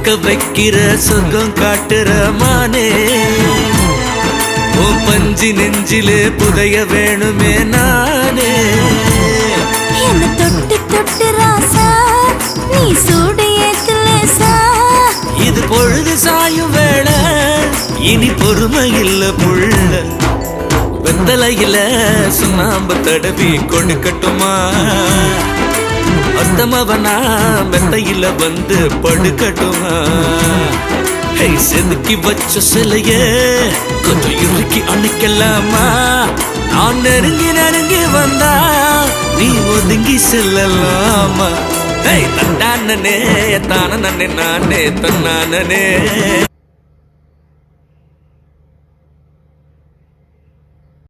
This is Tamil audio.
சொக்க வைக்கிற சொர்க்கம் காட்டுற மானே உன் பஞ்சி நெஞ்சிலே புதைய வேணுமே நானே என்ன தொட்டு தொட்டு ராசா நீ சூடு ஏத்துலேசா இது பொழுது சாயும் வேளை இனி பொறுமை இல்ல புள்ள வெத்தலையில சுண்ணாம்பு தடவி கொடுக்கட்டுமா அத்தமவனா வெத்தையில வந்து படுக்கட்டுமா செதுக்கி வச்ச சிலைய கொஞ்சம் இறுக்கி அணைக்கலாமா நான் நெருங்கி நெருங்கி வந்தா நீ ஒதுங்கி செல்லலாமா தட்டானே தானே நானே தன்னானே